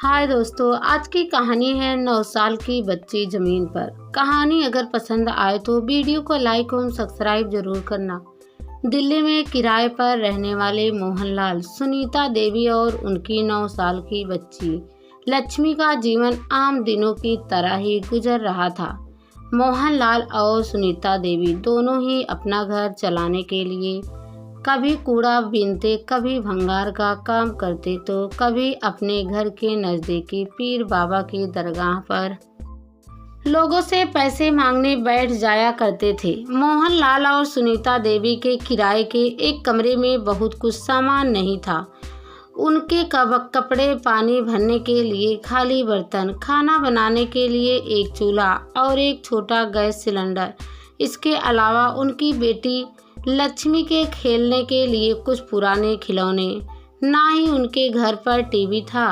हाय दोस्तों, आज की कहानी है 9 साल की बच्ची जमीन पर। कहानी अगर पसंद आए तो वीडियो को लाइक और सब्सक्राइब जरूर करना। दिल्ली में किराए पर रहने वाले मोहनलाल, सुनीता देवी और उनकी 9 साल की बच्ची लक्ष्मी का जीवन आम दिनों की तरह ही गुजर रहा था। मोहनलाल और सुनीता देवी दोनों ही अपना घर चलाने के लिए कभी कूड़ा बीनते, कभी भंगार का काम करते तो कभी अपने घर के नज़दीकी पीर बाबा की दरगाह पर लोगों से पैसे मांगने बैठ जाया करते थे। मोहनलाल और सुनीता देवी के किराए के एक कमरे में बहुत कुछ सामान नहीं था। उनके कपड़े, पानी भरने के लिए खाली बर्तन, खाना बनाने के लिए एक चूल्हा और एक छोटा गैस सिलेंडर। इसके अलावा उनकी बेटी लक्ष्मी के खेलने के लिए कुछ पुराने खिलौने। ना ही उनके घर पर टीवी था,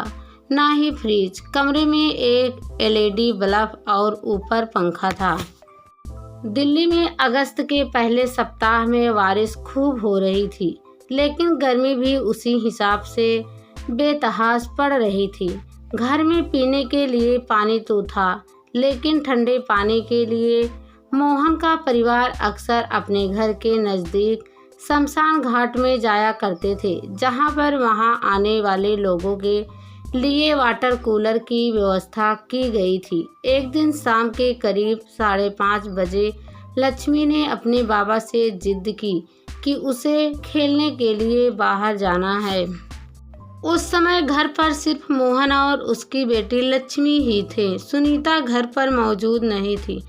ना ही फ्रिज। कमरे में एक एलईडी बल्ब और ऊपर पंखा था। दिल्ली में अगस्त के पहले सप्ताह में बारिश खूब हो रही थी, लेकिन गर्मी भी उसी हिसाब से बेतहाश पड़ रही थी। घर में पीने के लिए पानी तो था, लेकिन ठंडे पानी के लिए मोहन का परिवार अक्सर अपने घर के नज़दीक शमशान घाट में जाया करते थे, जहां पर वहां आने वाले लोगों के लिए वाटर कूलर की व्यवस्था की गई थी। एक दिन शाम के करीब 5:30 बजे लक्ष्मी ने अपने बाबा से जिद की कि उसे खेलने के लिए बाहर जाना है। उस समय घर पर सिर्फ मोहन और उसकी बेटी लक्ष्मी ही थे। सुनीता घर पर मौजूद नहीं थी,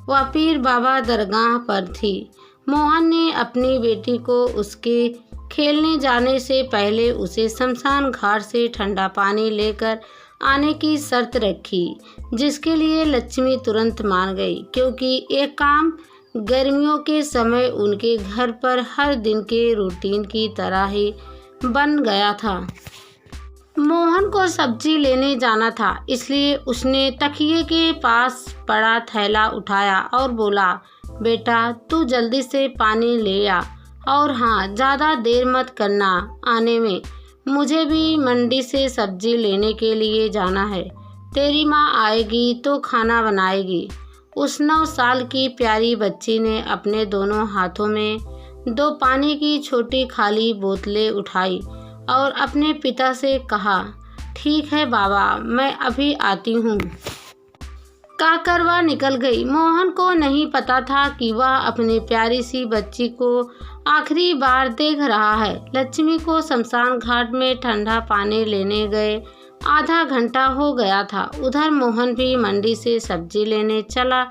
वह पीर बाबा दरगाह पर थी। मोहन ने अपनी बेटी को उसके खेलने जाने से पहले उसे शमशान घाट से ठंडा पानी लेकर आने की शर्त रखी, जिसके लिए लक्ष्मी तुरंत मान गई, क्योंकि ये काम गर्मियों के समय उनके घर पर हर दिन के रूटीन की तरह ही बन गया था। मोहन को सब्जी लेने जाना था, इसलिए उसने तकिए के पास पड़ा थैला उठाया और बोला, बेटा तू जल्दी से पानी ले आ, और हाँ, ज़्यादा देर मत करना आने में। मुझे भी मंडी से सब्जी लेने के लिए जाना है। तेरी माँ आएगी तो खाना बनाएगी। उस 9 साल की प्यारी बच्ची ने अपने दोनों हाथों में 2 पानी की छोटी खाली बोतलें उठाई और अपने पिता से कहा, ठीक है बाबा, मैं अभी आती हूँ। कहकर वह निकल गई। मोहन को नहीं पता था कि वह अपनी प्यारी सी बच्ची को आखिरी बार देख रहा है। लक्ष्मी को शमशान घाट में ठंडा पानी लेने गए आधा घंटा हो गया था। उधर मोहन भी मंडी से सब्जी लेने चला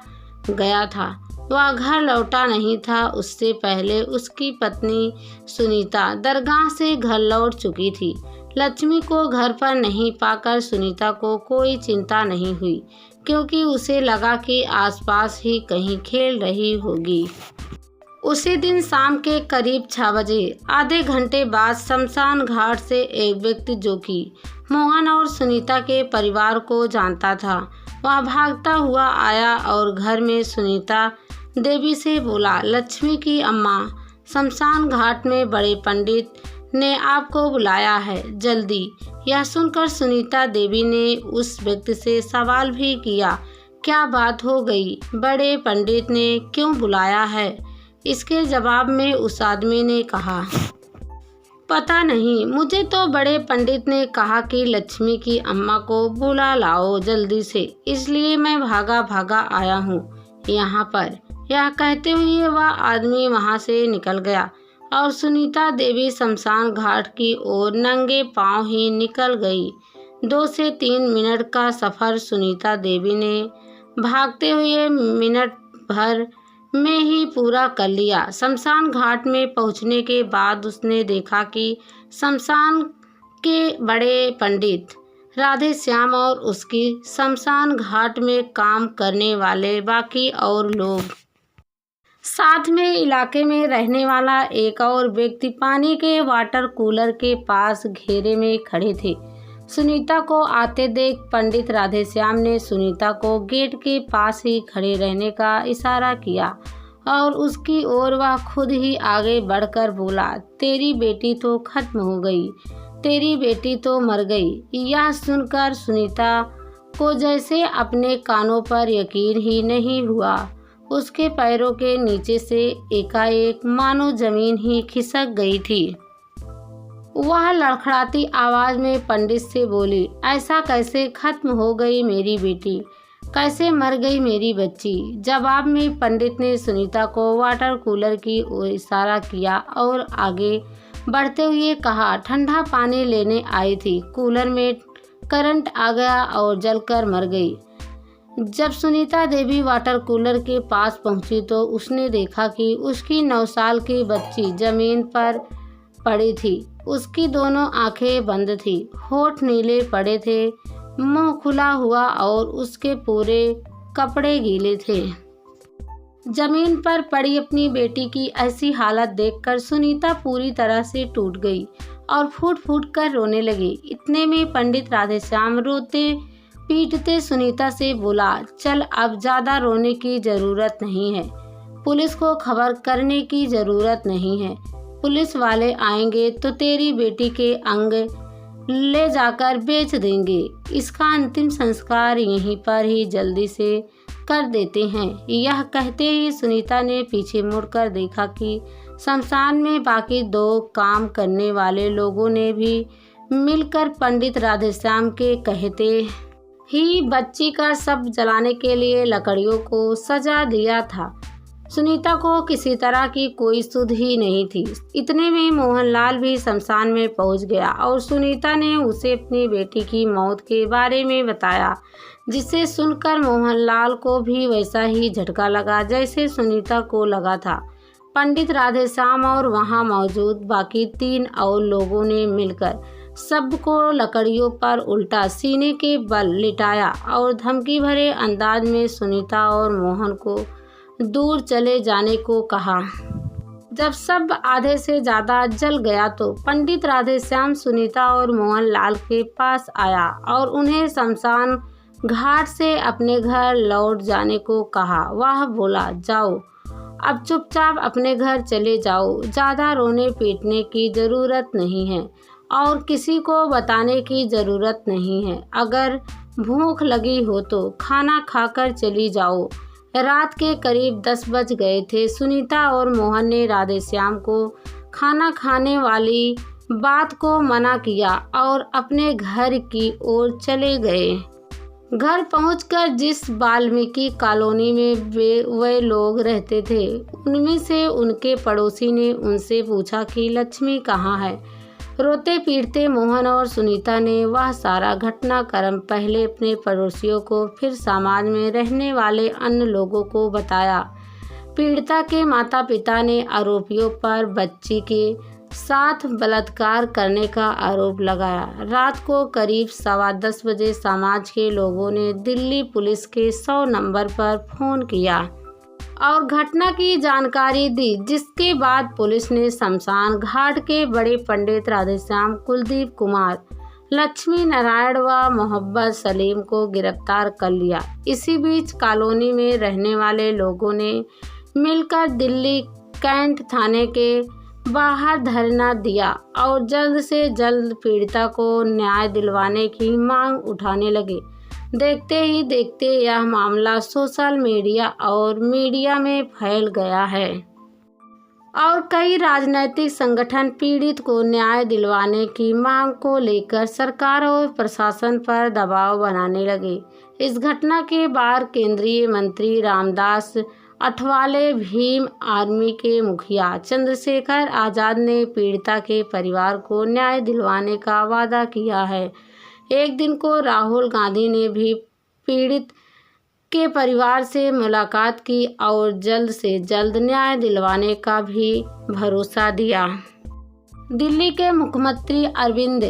गया था। वह घर लौटा नहीं था। उससे पहले उसकी पत्नी सुनीता दरगाह से घर लौट चुकी थी। लक्ष्मी को घर पर नहीं पाकर सुनीता को कोई चिंता नहीं हुई, क्योंकि उसे लगा कि आसपास ही कहीं खेल रही होगी। उसी दिन शाम के करीब 6 बजे, आधे घंटे बाद, शमशान घाट से एक व्यक्ति, जो कि मोहन और सुनीता के परिवार को जानता था, वह भागता हुआ आया और घर में सुनीता देवी से बोला, लक्ष्मी की अम्मा, शमशान घाट में बड़े पंडित ने आपको बुलाया है, जल्दी। यह सुनकर सुनीता देवी ने उस व्यक्ति से सवाल भी किया, क्या बात हो गई? बड़े पंडित ने क्यों बुलाया है? इसके जवाब में उस आदमी ने कहा, पता नहीं, मुझे तो बड़े पंडित ने कहा कि लक्ष्मी की अम्मा को बुला लाओ जल्दी से, इसलिए मैं भागा भागा आया हूँ यहाँ पर। यह कहते हुए वह आदमी वहाँ से निकल गया और सुनीता देवी शमशान घाट की ओर नंगे पांव ही निकल गई। 2 से 3 मिनट का सफ़र सुनीता देवी ने भागते हुए मिनट भर में ही पूरा कर लिया। शमशान घाट में पहुंचने के बाद उसने देखा कि शमशान के बड़े पंडित राधे श्याम और उसकी शमशान घाट में काम करने वाले बाकी और लोग, साथ में इलाके में रहने वाला एक और व्यक्ति पानी के वाटर कूलर के पास घेरे में खड़े थे। सुनीता को आते देख पंडित राधेश्याम ने सुनीता को गेट के पास ही खड़े रहने का इशारा किया और उसकी ओर वह खुद ही आगे बढ़कर बोला, तेरी बेटी तो खत्म हो गई। तेरी बेटी तो मर गई। यह सुनकर सुनीता को जैसे अपने कानों पर यकीन ही नहीं हुआ। उसके पैरों के नीचे से एकाएक मानो जमीन ही खिसक गई थी। वह लड़खड़ाती आवाज में पंडित से बोली, ऐसा कैसे खत्म हो गई मेरी बेटी, कैसे मर गई मेरी बच्ची। जवाब में पंडित ने सुनीता को वाटर कूलर की ओर इशारा किया और आगे बढ़ते हुए कहा, ठंडा पानी लेने आई थी, कूलर में करंट आ गया और जलकर मर गई। जब सुनीता देवी वाटर कूलर के पास पहुंची तो उसने देखा कि उसकी 9 साल की बच्ची जमीन पर पड़ी थी। उसकी दोनों आंखें बंद थी, होठ नीले पड़े थे, मुंह खुला हुआ और उसके पूरे कपड़े गीले थे। जमीन पर पड़ी अपनी बेटी की ऐसी हालत देखकर सुनीता पूरी तरह से टूट गई और फूट फूट कर रोने लगी। इतने में पंडित राधेश्याम रोते पीटते सुनीता से बोला, चल अब ज़्यादा रोने की ज़रूरत नहीं है, पुलिस को खबर करने की ज़रूरत नहीं है। पुलिस वाले आएंगे तो तेरी बेटी के अंग ले जाकर बेच देंगे। इसका अंतिम संस्कार यहीं पर ही जल्दी से कर देते हैं। यह कहते ही सुनीता ने पीछे मुड़कर देखा कि शमशान में बाकी 2 काम करने वाले लोगों ने भी मिलकर पंडित राधेश्याम के कहते ही बच्ची का शव जलाने के लिए लकड़ियों को सजा दिया था। सुनीता को किसी तरह की कोई सुध ही नहीं थी। इतने में मोहनलाल भी शमशान में पहुंच गया और सुनीता ने उसे अपनी बेटी की मौत के बारे में बताया, जिसे सुनकर मोहनलाल को भी वैसा ही झटका लगा जैसे सुनीता को लगा था। पंडित राधेश्याम और वहां मौजूद बाकी 3 और लोगों ने मिलकर सबको लकड़ियों पर उल्टा सीने के बल लिटाया और धमकी भरे अंदाज में सुनीता और मोहन को दूर चले जाने को कहा। जब सब आधे से ज़्यादा जल गया तो पंडित राधेश्याम सुनीता और मोहनलाल के पास आया और उन्हें शमशान घाट से अपने घर लौट जाने को कहा। वह बोला, जाओ अब चुपचाप अपने घर चले जाओ, ज़्यादा रोने पीटने की ज़रूरत नहीं है और किसी को बताने की ज़रूरत नहीं है। अगर भूख लगी हो तो खाना खाकर चली जाओ। रात के करीब 10 बज गए थे। सुनीता और मोहन ने राधेश्याम को खाना खाने वाली बात को मना किया और अपने घर की ओर चले गए। घर पहुंचकर जिस वाल्मीकि कॉलोनी में वे लोग रहते थे, उनमें से उनके पड़ोसी ने उनसे पूछा कि लक्ष्मी कहाँ है। रोते पीटते मोहन और सुनीता ने वह सारा घटनाक्रम पहले अपने पड़ोसियों को, फिर समाज में रहने वाले अन्य लोगों को बताया। पीड़िता के माता पिता ने आरोपियों पर बच्ची के साथ बलात्कार करने का आरोप लगाया। रात को करीब 10:15 बजे समाज के लोगों ने दिल्ली पुलिस के 100 नंबर पर फ़ोन किया और घटना की जानकारी दी, जिसके बाद पुलिस ने शमशान घाट के बड़े पंडित राधेश्याम, कुलदीप कुमार, लक्ष्मी नारायण व मोहब्बत सलीम को गिरफ्तार कर लिया। इसी बीच कॉलोनी में रहने वाले लोगों ने मिलकर दिल्ली कैंट थाने के बाहर धरना दिया और जल्द से जल्द पीड़िता को न्याय दिलवाने की मांग उठाने लगे। देखते ही देखते यह मामला सोशल मीडिया में फैल गया है और कई राजनीतिक संगठन पीड़ित को न्याय दिलवाने की मांग को लेकर सरकार और प्रशासन पर दबाव बनाने लगे। इस घटना के बाद केंद्रीय मंत्री रामदास अठवाले, भीम आर्मी के मुखिया चंद्रशेखर आज़ाद ने पीड़िता के परिवार को न्याय दिलवाने का वादा किया है। एक दिन को राहुल गांधी ने भी पीड़ित के परिवार से मुलाकात की और जल्द से जल्द न्याय दिलवाने का भी भरोसा दिया। दिल्ली के मुख्यमंत्री अरविंद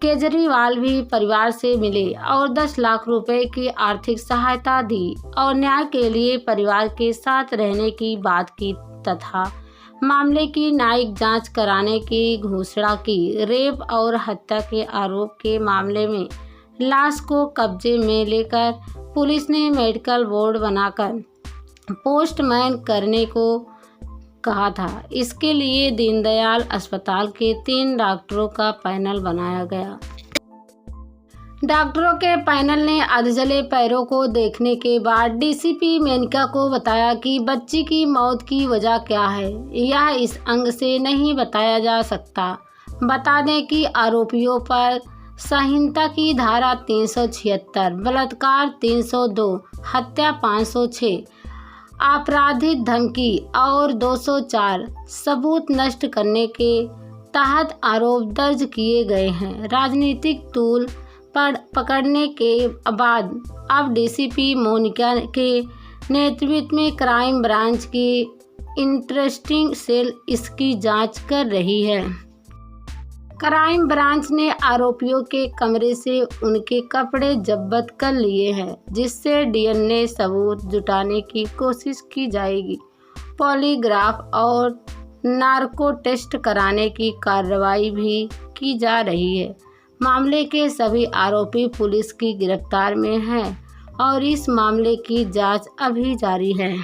केजरीवाल भी परिवार से मिले और 10 लाख रुपए की आर्थिक सहायता दी और न्याय के लिए परिवार के साथ रहने की बात की तथा मामले की न्यायिक जांच कराने की घोषणा की। रेप और हत्या के आरोप के मामले में लाश को कब्जे में लेकर पुलिस ने मेडिकल बोर्ड बनाकर पोस्टमार्टम करने को कहा था। इसके लिए दीनदयाल अस्पताल के 3 डॉक्टरों का पैनल बनाया गया। डॉक्टरों के पैनल ने अधजले पैरों को देखने के बाद डीसीपी मेनका को बताया कि बच्ची की मौत की वजह क्या है, यह इस अंग से नहीं बताया जा सकता। बता दें कि आरोपियों पर संहिता की धारा 376, बलात्कार 302, हत्या 506, आपराधिक धमकी और 204 सबूत नष्ट करने के तहत आरोप दर्ज किए गए हैं। राजनीतिक तूल पकड़ने के बाद अब डीसीपी मोनिका के नेतृत्व में क्राइम ब्रांच की इंटरेस्टिंग सेल इसकी जांच कर रही है। क्राइम ब्रांच ने आरोपियों के कमरे से उनके कपड़े जब्त कर लिए हैं, जिससे डीएनए सबूत जुटाने की कोशिश की जाएगी। पॉलीग्राफ और नार्को टेस्ट कराने की कार्रवाई भी की जा रही है। मामले के सभी आरोपी पुलिस की गिरफ्तार में हैं और इस मामले की जांच अभी जारी है।